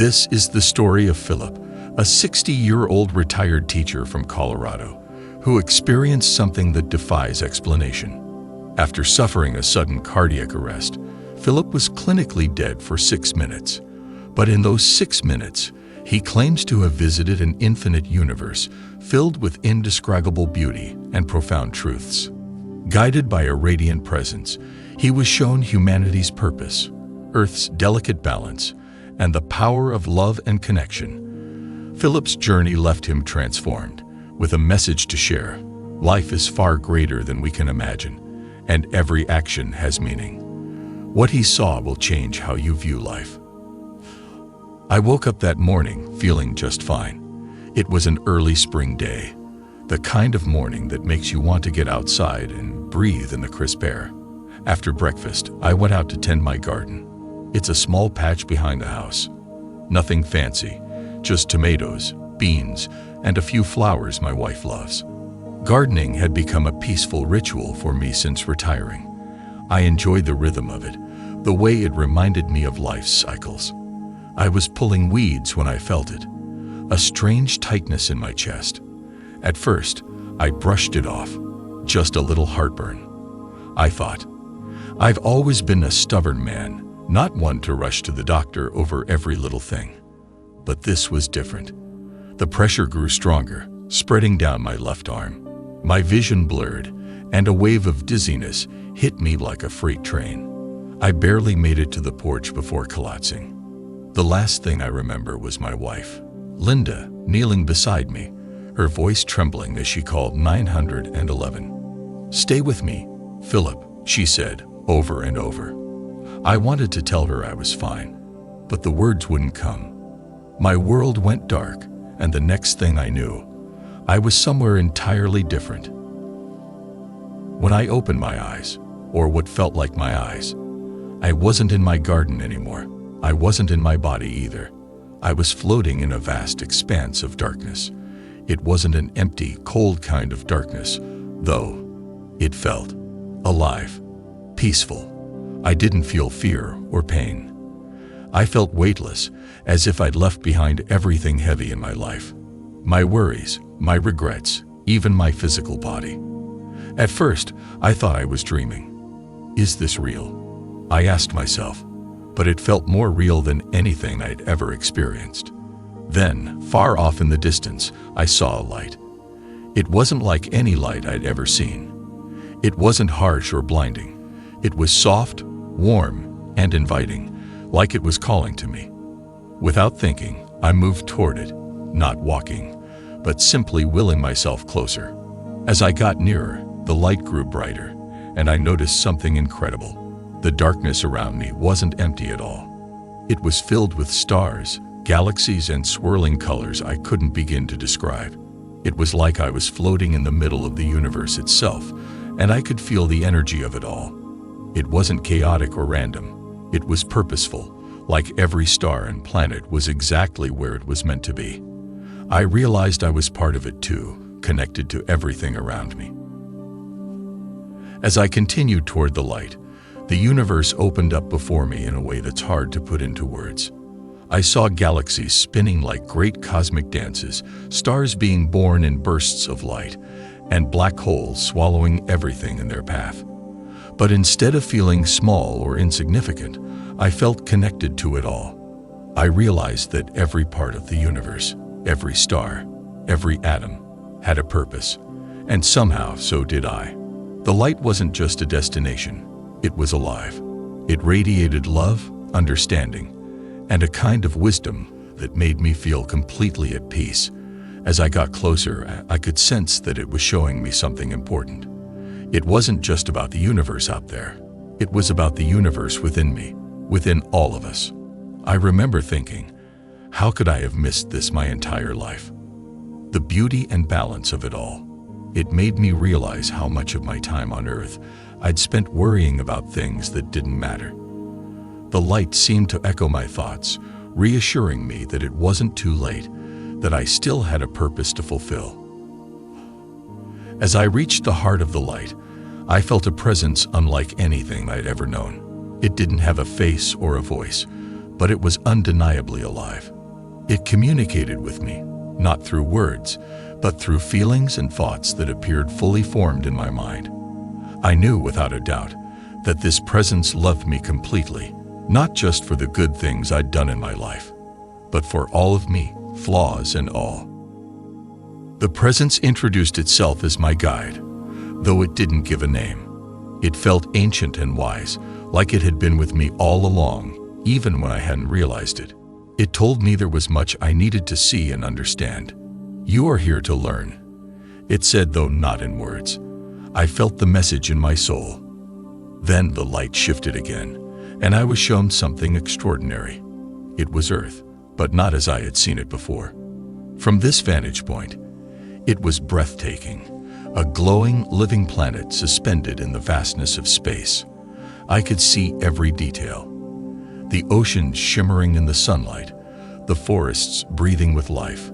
This is the story of Philip, a 60-year-old retired teacher from Colorado who experienced something that defies explanation. After suffering a sudden cardiac arrest, Philip was clinically dead for 6 minutes. But in those 6 minutes, he claims to have visited an infinite universe filled with indescribable beauty and profound truths. Guided by a radiant presence, he was shown humanity's purpose, Earth's delicate balance, and the power of love and connection. Philip's journey left him transformed, with a message to share. Life is far greater than we can imagine, and every action has meaning. What he saw will change how you view life. I woke up that morning feeling just fine. It was an early spring day, the kind of morning that makes you want to get outside and breathe in the crisp air. After breakfast, I went out to tend my garden. It's a small patch behind the house. Nothing fancy, just tomatoes, beans, and a few flowers my wife loves. Gardening had become a peaceful ritual for me since retiring. I enjoyed the rhythm of it, the way it reminded me of life's cycles. I was pulling weeds when I felt it, a strange tightness in my chest. At first, I brushed it off, just a little heartburn. I thought, I've always been a stubborn man, not one to rush to the doctor over every little thing. But this was different. The pressure grew stronger, spreading down my left arm. My vision blurred, and a wave of dizziness hit me like a freight train. I barely made it to the porch before collapsing. The last thing I remember was my wife, Linda, kneeling beside me, her voice trembling as she called 911. "Stay with me, Philip," she said, over and over. I wanted to tell her I was fine, but the words wouldn't come. My world went dark, and the next thing I knew, I was somewhere entirely different. When I opened my eyes, or what felt like my eyes, I wasn't in my garden anymore. I wasn't in my body either. I was floating in a vast expanse of darkness. It wasn't an empty, cold kind of darkness, though. It felt alive, peaceful. I didn't feel fear or pain. I felt weightless, as if I'd left behind everything heavy in my life. My worries, my regrets, even my physical body. At first, I thought I was dreaming. Is this real? I asked myself, but it felt more real than anything I'd ever experienced. Then, far off in the distance, I saw a light. It wasn't like any light I'd ever seen. It wasn't harsh or blinding. It was soft, warm, and inviting, like it was calling to me. Without thinking, I moved toward it, not walking, but simply willing myself closer. As I got nearer, the light grew brighter, and I noticed something incredible. The darkness around me wasn't empty at all. It was filled with stars, galaxies, and swirling colors I couldn't begin to describe. It was like I was floating in the middle of the universe itself, and I could feel the energy of it all. It wasn't chaotic or random. It was purposeful, like every star and planet was exactly where it was meant to be. I realized I was part of it too, connected to everything around me. As I continued toward the light, the universe opened up before me in a way that's hard to put into words. I saw galaxies spinning like great cosmic dances, stars being born in bursts of light, and black holes swallowing everything in their path. But instead of feeling small or insignificant, I felt connected to it all. I realized that every part of the universe, every star, every atom, had a purpose, and somehow so did I. The light wasn't just a destination, it was alive. It radiated love, understanding, and a kind of wisdom that made me feel completely at peace. As I got closer, I could sense that it was showing me something important. It wasn't just about the universe out there. It was about the universe within me, within all of us. I remember thinking, how could I have missed this my entire life? The beauty and balance of it all. It made me realize how much of my time on Earth I'd spent worrying about things that didn't matter. The light seemed to echo my thoughts, reassuring me that it wasn't too late, that I still had a purpose to fulfill. As I reached the heart of the light, I felt a presence unlike anything I'd ever known. It didn't have a face or a voice, but it was undeniably alive. It communicated with me, not through words, but through feelings and thoughts that appeared fully formed in my mind. I knew without a doubt that this presence loved me completely, not just for the good things I'd done in my life, but for all of me, flaws and all. The presence introduced itself as my guide, though it didn't give a name. It felt ancient and wise, like it had been with me all along, even when I hadn't realized it. It told me there was much I needed to see and understand. "You are here to learn," it said, though not in words. I felt the message in my soul. Then the light shifted again, and I was shown something extraordinary. It was Earth, but not as I had seen it before. From this vantage point, it was breathtaking, a glowing, living planet suspended in the vastness of space. I could see every detail. The oceans shimmering in the sunlight, the forests breathing with life,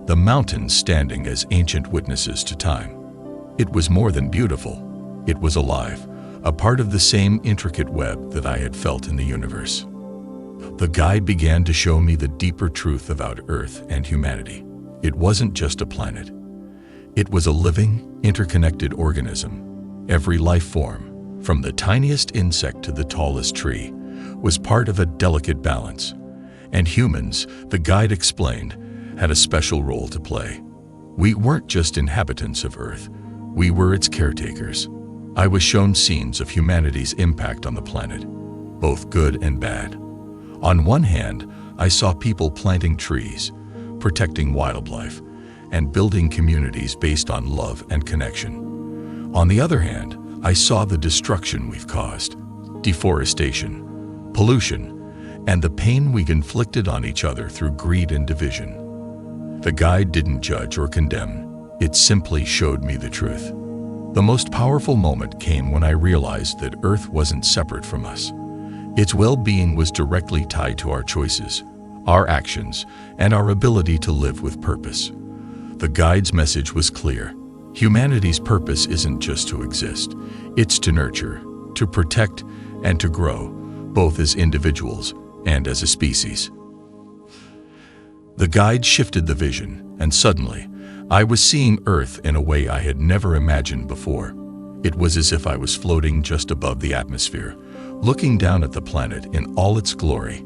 the mountains standing as ancient witnesses to time. It was more than beautiful. It was alive, a part of the same intricate web that I had felt in the universe. The guide began to show me the deeper truth about Earth and humanity. It wasn't just a planet. It was a living, interconnected organism. Every life form, from the tiniest insect to the tallest tree, was part of a delicate balance. And humans, the guide explained, had a special role to play. We weren't just inhabitants of Earth, we were its caretakers. I was shown scenes of humanity's impact on the planet, both good and bad. On one hand, I saw people planting trees, protecting wildlife, and building communities based on love and connection. On the other hand, I saw the destruction we've caused, deforestation, pollution, and the pain we inflicted on each other through greed and division. The guide didn't judge or condemn, it simply showed me the truth. The most powerful moment came when I realized that Earth wasn't separate from us. Its well-being was directly tied to our choices, our actions, and our ability to live with purpose. The guide's message was clear. Humanity's purpose isn't just to exist, it's to nurture, to protect, and to grow, both as individuals and as a species. The guide shifted the vision, and suddenly, I was seeing Earth in a way I had never imagined before. It was as if I was floating just above the atmosphere, looking down at the planet in all its glory.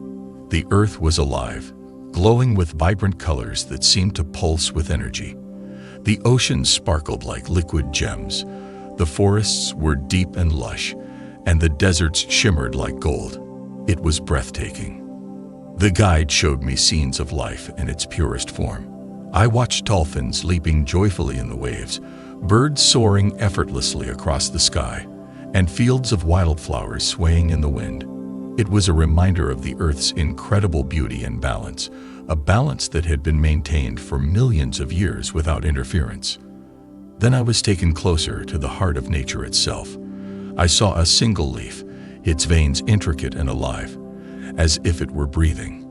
The Earth was alive, glowing with vibrant colors that seemed to pulse with energy. The oceans sparkled like liquid gems, the forests were deep and lush, and the deserts shimmered like gold. It was breathtaking. The guide showed me scenes of life in its purest form. I watched dolphins leaping joyfully in the waves, birds soaring effortlessly across the sky, and fields of wildflowers swaying in the wind. It was a reminder of the Earth's incredible beauty and balance, a balance that had been maintained for millions of years without interference. Then I was taken closer to the heart of nature itself. I saw a single leaf, its veins intricate and alive, as if it were breathing.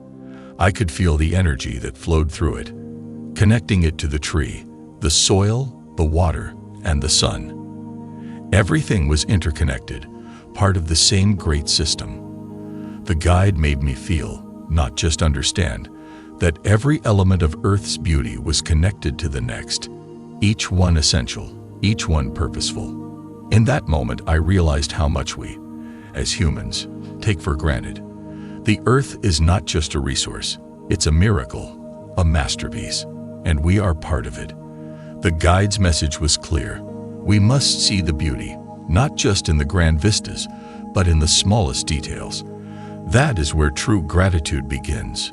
I could feel the energy that flowed through it, connecting it to the tree, the soil, the water, and the sun. Everything was interconnected, part of the same great system. The guide made me feel, not just understand, that every element of Earth's beauty was connected to the next, each one essential, each one purposeful. In that moment, I realized how much we, as humans, take for granted. The Earth is not just a resource, it's a miracle, a masterpiece, and we are part of it. The guide's message was clear. We must see the beauty, not just in the grand vistas, but in the smallest details. That is where true gratitude begins.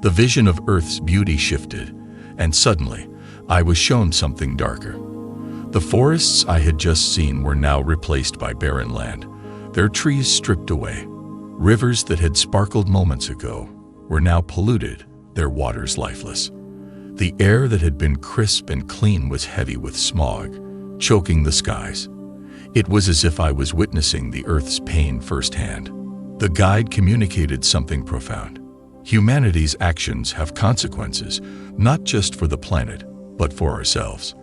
The vision of Earth's beauty shifted, and suddenly, I was shown something darker. The forests I had just seen were now replaced by barren land, their trees stripped away. Rivers that had sparkled moments ago were now polluted, their waters lifeless. The air that had been crisp and clean was heavy with smog, choking the skies. It was as if I was witnessing the Earth's pain firsthand. The guide communicated something profound. Humanity's actions have consequences, not just for the planet, but for ourselves.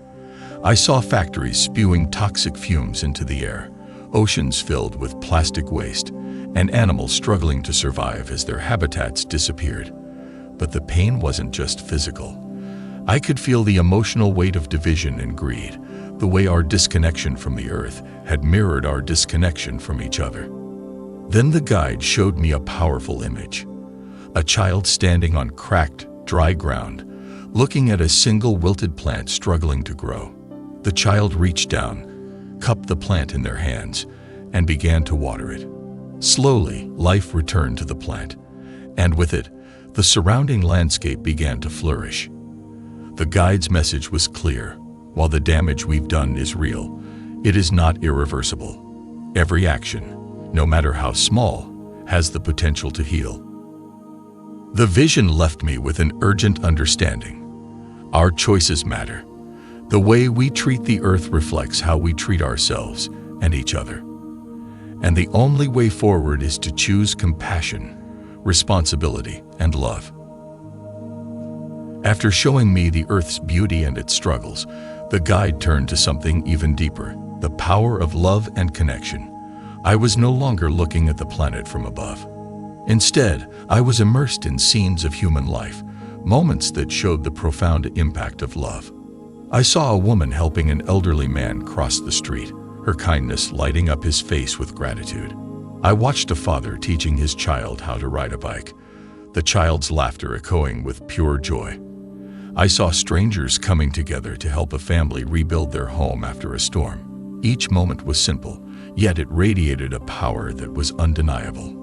I saw factories spewing toxic fumes into the air, oceans filled with plastic waste, and animals struggling to survive as their habitats disappeared. But the pain wasn't just physical. I could feel the emotional weight of division and greed, the way our disconnection from the earth had mirrored our disconnection from each other. Then the guide showed me a powerful image. A child standing on cracked, dry ground, looking at a single wilted plant struggling to grow. The child reached down, cupped the plant in their hands, and began to water it. Slowly, life returned to the plant, and with it, the surrounding landscape began to flourish. The guide's message was clear. While the damage we've done is real, it is not irreversible. Every action, no matter how small, has the potential to heal. The vision left me with an urgent understanding. Our choices matter. The way we treat the earth reflects how we treat ourselves and each other. And the only way forward is to choose compassion, responsibility, and love. After showing me the earth's beauty and its struggles, the guide turned to something even deeper, the power of love and connection. I was no longer looking at the planet from above. Instead, I was immersed in scenes of human life, moments that showed the profound impact of love. I saw a woman helping an elderly man cross the street, her kindness lighting up his face with gratitude. I watched a father teaching his child how to ride a bike, the child's laughter echoing with pure joy. I saw strangers coming together to help a family rebuild their home after a storm. Each moment was simple, yet it radiated a power that was undeniable.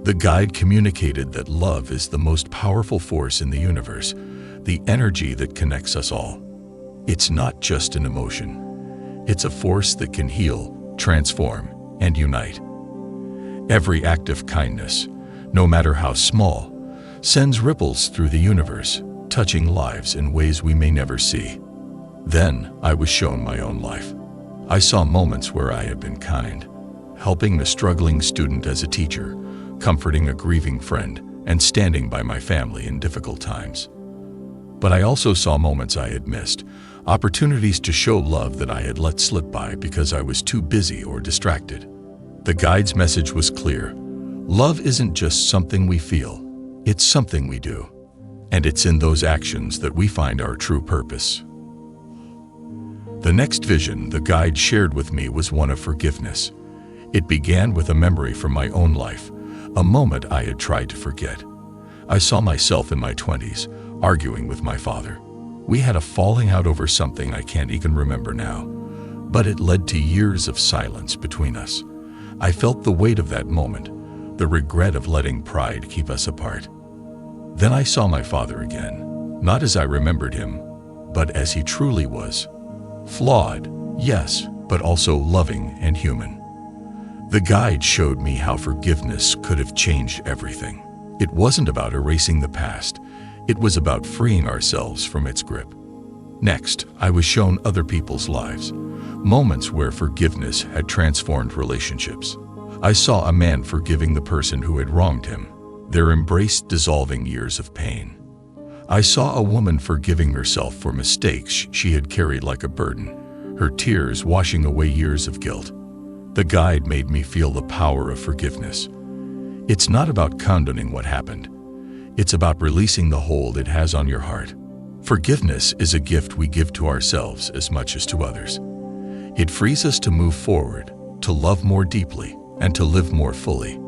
The guide communicated that love is the most powerful force in the universe, the energy that connects us all. It's not just an emotion. It's a force that can heal, transform, and unite. Every act of kindness, no matter how small, sends ripples through the universe, touching lives in ways we may never see. Then I was shown my own life. I saw moments where I had been kind, helping a struggling student as a teacher, comforting a grieving friend, and standing by my family in difficult times. But I also saw moments I had missed, opportunities to show love that I had let slip by because I was too busy or distracted. The guide's message was clear. Love isn't just something we feel, it's something we do. And it's in those actions that we find our true purpose. The next vision the guide shared with me was one of forgiveness. It began with a memory from my own life, a moment I had tried to forget. I saw myself in my 20s, arguing with my father. We had a falling out over something I can't even remember now, but it led to years of silence between us. I felt the weight of that moment, the regret of letting pride keep us apart. Then I saw my father again, not as I remembered him, but as he truly was. Flawed, yes, but also loving and human. The guide showed me how forgiveness could have changed everything. It wasn't about erasing the past. It was about freeing ourselves from its grip. Next, I was shown other people's lives, moments where forgiveness had transformed relationships. I saw a man forgiving the person who had wronged him, their embrace dissolving years of pain. I saw a woman forgiving herself for mistakes she had carried like a burden, her tears washing away years of guilt. The guide made me feel the power of forgiveness. It's not about condoning what happened. It's about releasing the hold it has on your heart. Forgiveness is a gift we give to ourselves as much as to others. It frees us to move forward, to love more deeply, and to live more fully.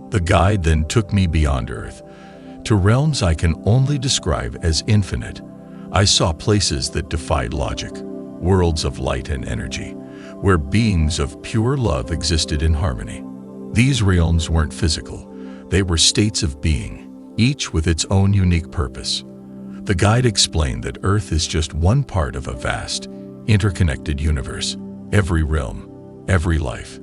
The guide then took me beyond Earth, to realms I can only describe as infinite. I saw places that defied logic, worlds of light and energy, where beings of pure love existed in harmony. These realms weren't physical, they were states of being, each with its own unique purpose. The guide explained that Earth is just one part of a vast, interconnected universe. Every realm, every life,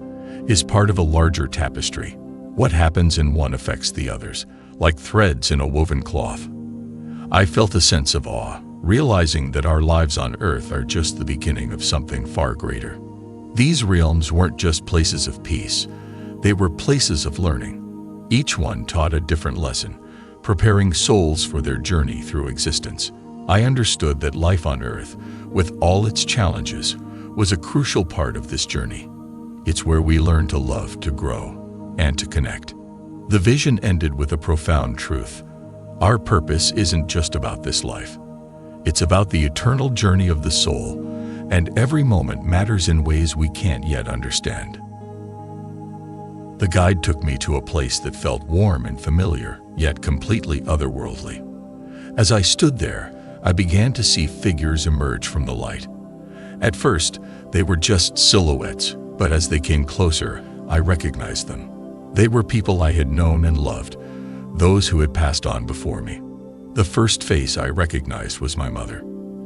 is part of a larger tapestry. What happens in one affects the others, like threads in a woven cloth. I felt a sense of awe, realizing that our lives on Earth are just the beginning of something far greater. These realms weren't just places of peace, they were places of learning. Each one taught a different lesson, preparing souls for their journey through existence. I understood that life on Earth, with all its challenges, was a crucial part of this journey. It's where we learn to love, to grow, and to connect. The vision ended with a profound truth. Our purpose isn't just about this life. It's about the eternal journey of the soul, and every moment matters in ways we can't yet understand. The guide took me to a place that felt warm and familiar, yet completely otherworldly. As I stood there, I began to see figures emerge from the light. At first, they were just silhouettes, but as they came closer, I recognized them. They were people I had known and loved, those who had passed on before me. The first face I recognized was my mother.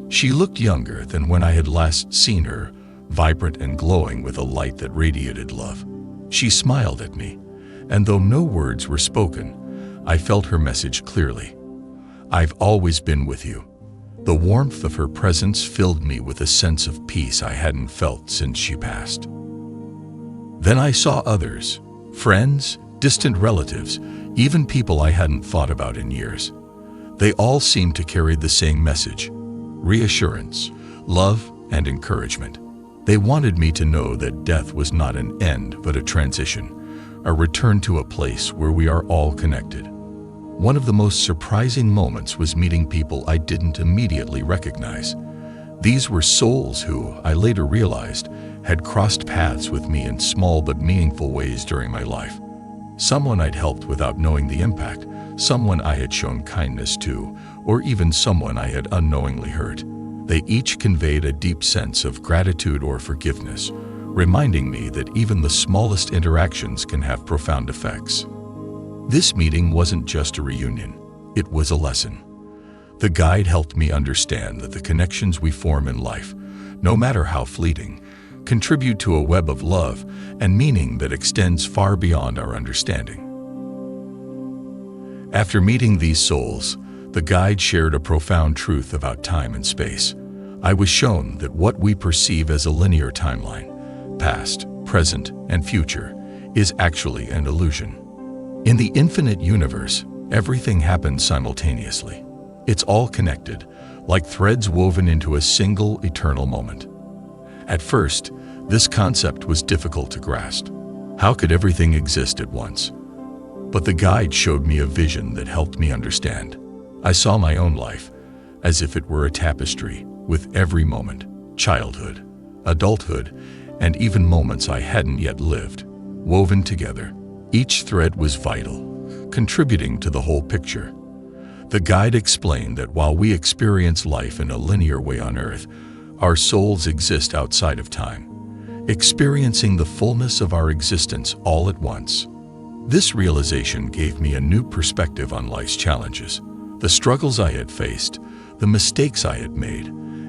She looked younger than when I had last seen her, vibrant and glowing with a light that radiated love. She smiled at me, and though no words were spoken, I felt her message clearly. I've always been with you. The warmth of her presence filled me with a sense of peace I hadn't felt since she passed. Then I saw others, friends, distant relatives, even people I hadn't thought about in years. They all seemed to carry the same message: reassurance, love, and encouragement. They wanted me to know that death was not an end but a transition, a return to a place where we are all connected. One of the most surprising moments was meeting people I didn't immediately recognize. These were souls who, I later realized, had crossed paths with me in small but meaningful ways during my life. Someone I'd helped without knowing the impact, someone I had shown kindness to, or even someone I had unknowingly hurt. They each conveyed a deep sense of gratitude or forgiveness, reminding me that even the smallest interactions can have profound effects. This meeting wasn't just a reunion, it was a lesson. The guide helped me understand that the connections we form in life, no matter how fleeting, contribute to a web of love and meaning that extends far beyond our understanding. After meeting these souls, the guide shared a profound truth about time and space. I was shown that what we perceive as a linear timeline, past, present, and future, is actually an illusion. In the infinite universe, everything happens simultaneously. It's all connected, like threads woven into a single eternal moment. At first, this concept was difficult to grasp. How could everything exist at once? But the guide showed me a vision that helped me understand. I saw my own life as if it were a tapestry, with every moment, childhood, adulthood, and even moments I hadn't yet lived, woven together. Each thread was vital, contributing to the whole picture. The guide explained that while we experience life in a linear way on Earth, our souls exist outside of time, experiencing the fullness of our existence all at once. This realization gave me a new perspective on life's challenges. The struggles I had faced, the mistakes I had made,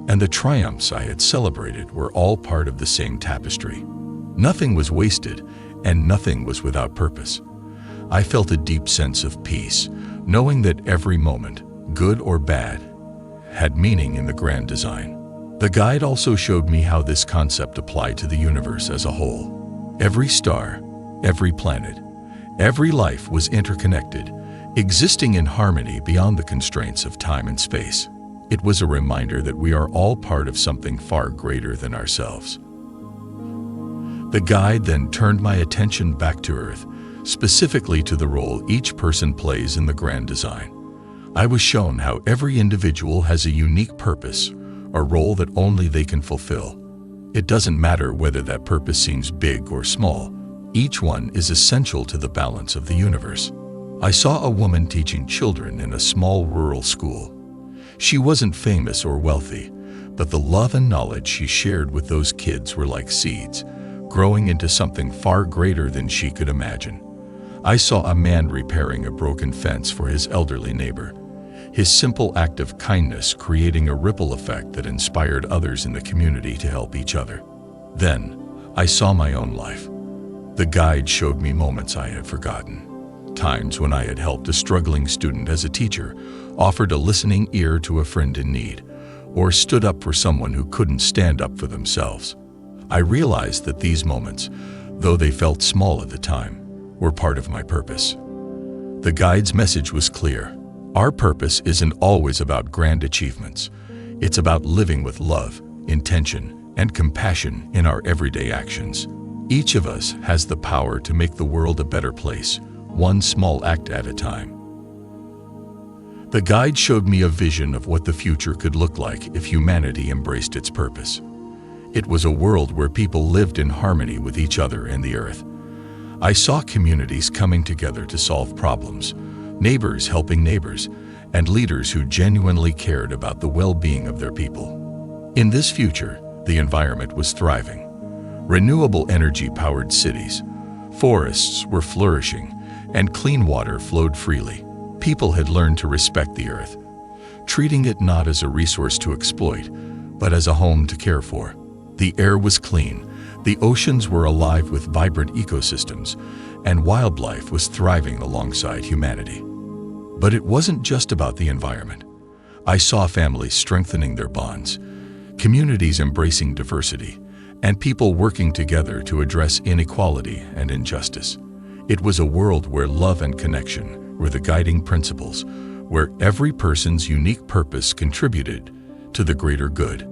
and the triumphs I had celebrated were all part of the same tapestry. Nothing was wasted, and nothing was without purpose. I felt a deep sense of peace, knowing that every moment, good or bad, had meaning in the grand design. The guide also showed me how this concept applied to the universe as a whole. Every star, every planet, every life was interconnected, existing in harmony beyond the constraints of time and space. It was a reminder that we are all part of something far greater than ourselves. The guide then turned my attention back to Earth, specifically to the role each person plays in the grand design. I was shown how every individual has a unique purpose, a role that only they can fulfill. It doesn't matter whether that purpose seems big or small. Each one is essential to the balance of the universe. I saw a woman teaching children in a small rural school. She wasn't famous or wealthy, but the love and knowledge she shared with those kids were like seeds, growing into something far greater than she could imagine. I saw a man repairing a broken fence for his elderly neighbor, his simple act of kindness creating a ripple effect that inspired others in the community to help each other. Then, I saw my own life. The guide showed me moments I had forgotten, times when I had helped a struggling student as a teacher, offered a listening ear to a friend in need, or stood up for someone who couldn't stand up for themselves. I realized that these moments, though they felt small at the time, were part of my purpose. The guide's message was clear. Our purpose isn't always about grand achievements. It's about living with love, intention, and compassion in our everyday actions. Each of us has the power to make the world a better place, one small act at a time. The guide showed me a vision of what the future could look like if humanity embraced its purpose. It was a world where people lived in harmony with each other and the earth. I saw communities coming together to solve problems, neighbors helping neighbors, and leaders who genuinely cared about the well-being of their people. In this future, the environment was thriving. Renewable energy powered cities, forests were flourishing, and clean water flowed freely. People had learned to respect the earth, treating it not as a resource to exploit, but as a home to care for. The air was clean, the oceans were alive with vibrant ecosystems, and wildlife was thriving alongside humanity. But it wasn't just about the environment. I saw families strengthening their bonds, communities embracing diversity, and people working together to address inequality and injustice. It was a world where love and connection were the guiding principles, where every person's unique purpose contributed to the greater good.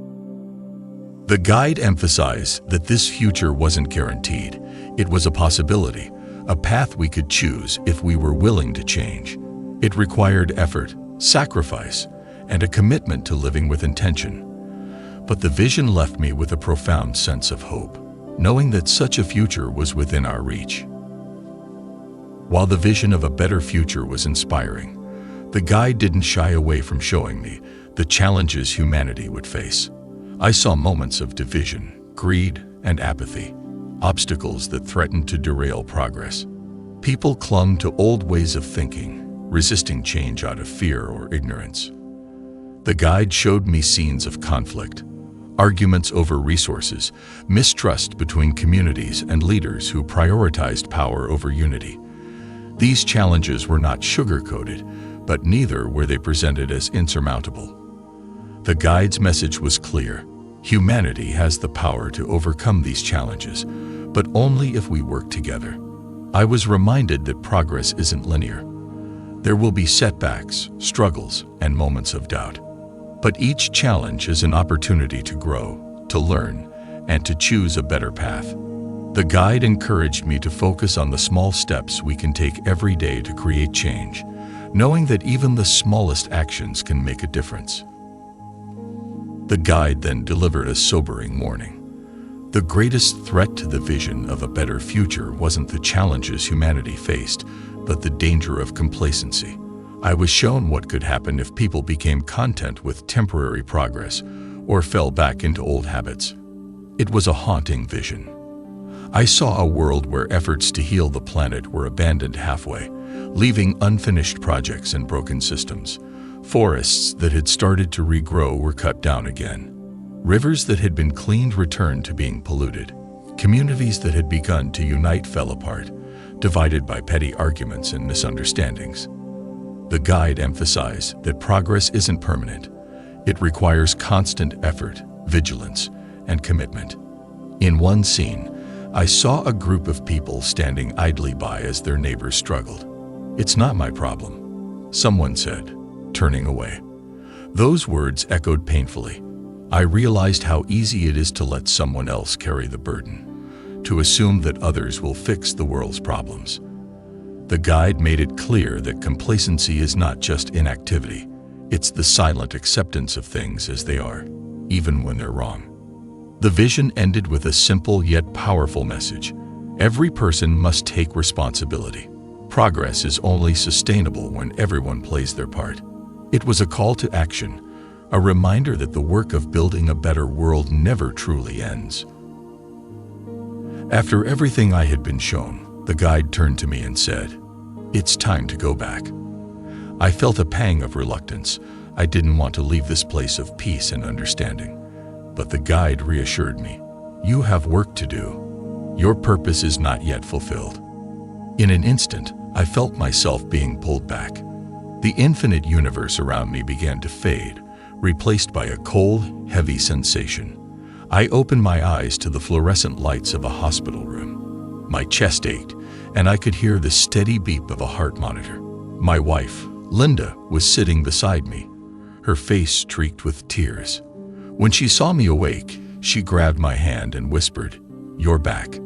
The guide emphasized that this future wasn't guaranteed. It was a possibility, a path we could choose if we were willing to change. It required effort, sacrifice, and a commitment to living with intention. But the vision left me with a profound sense of hope, knowing that such a future was within our reach. While the vision of a better future was inspiring, the guide didn't shy away from showing me the challenges humanity would face. I saw moments of division, greed, and apathy, obstacles that threatened to derail progress. People clung to old ways of thinking, resisting change out of fear or ignorance. The guide showed me scenes of conflict, arguments over resources, mistrust between communities, and leaders who prioritized power over unity. These challenges were not sugar-coated, but neither were they presented as insurmountable. The guide's message was clear. Humanity has the power to overcome these challenges, but only if we work together. I was reminded that progress isn't linear. There will be setbacks, struggles, and moments of doubt. But each challenge is an opportunity to grow, to learn, and to choose a better path. The guide encouraged me to focus on the small steps we can take every day to create change, knowing that even the smallest actions can make a difference. The guide then delivered a sobering warning. The greatest threat to the vision of a better future wasn't the challenges humanity faced, but the danger of complacency. I was shown what could happen if people became content with temporary progress or fell back into old habits. It was a haunting vision. I saw a world where efforts to heal the planet were abandoned halfway, leaving unfinished projects and broken systems. Forests that had started to regrow were cut down again. Rivers that had been cleaned returned to being polluted. Communities that had begun to unite fell apart, divided by petty arguments and misunderstandings. The guide emphasized that progress isn't permanent. It requires constant effort, vigilance, and commitment. In one scene, I saw a group of people standing idly by as their neighbors struggled. "It's not my problem," someone said, turning away. Those words echoed painfully. I realized how easy it is to let someone else carry the burden, to assume that others will fix the world's problems. The guide made it clear that complacency is not just inactivity, it's the silent acceptance of things as they are, even when they're wrong. The vision ended with a simple yet powerful message. Every person must take responsibility. Progress is only sustainable when everyone plays their part. It was a call to action, a reminder that the work of building a better world never truly ends. After everything I had been shown, the guide turned to me and said, "It's time to go back." I felt a pang of reluctance. I didn't want to leave this place of peace and understanding. But the guide reassured me, "You have work to do. Your purpose is not yet fulfilled." In an instant, I felt myself being pulled back. The infinite universe around me began to fade, replaced by a cold, heavy sensation. I opened my eyes to the fluorescent lights of a hospital room. My chest ached, and I could hear the steady beep of a heart monitor. My wife, Linda, was sitting beside me, her face streaked with tears. When she saw me awake, she grabbed my hand and whispered, "You're back."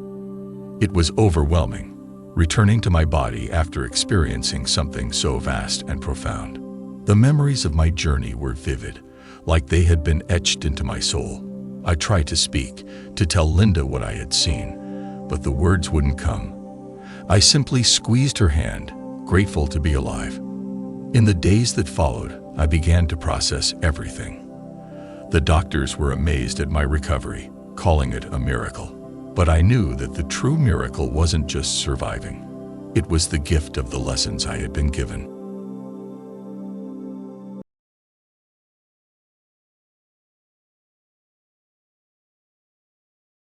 It was overwhelming. returning to my body after experiencing something so vast and profound. The memories of my journey were vivid, like they had been etched into my soul. I tried to speak, to tell Linda what I had seen, but the words wouldn't come. I simply squeezed her hand, grateful to be alive. In the days that followed, I began to process everything. The doctors were amazed at my recovery, calling it a miracle. But I knew that the true miracle wasn't just surviving. It was the gift of the lessons I had been given.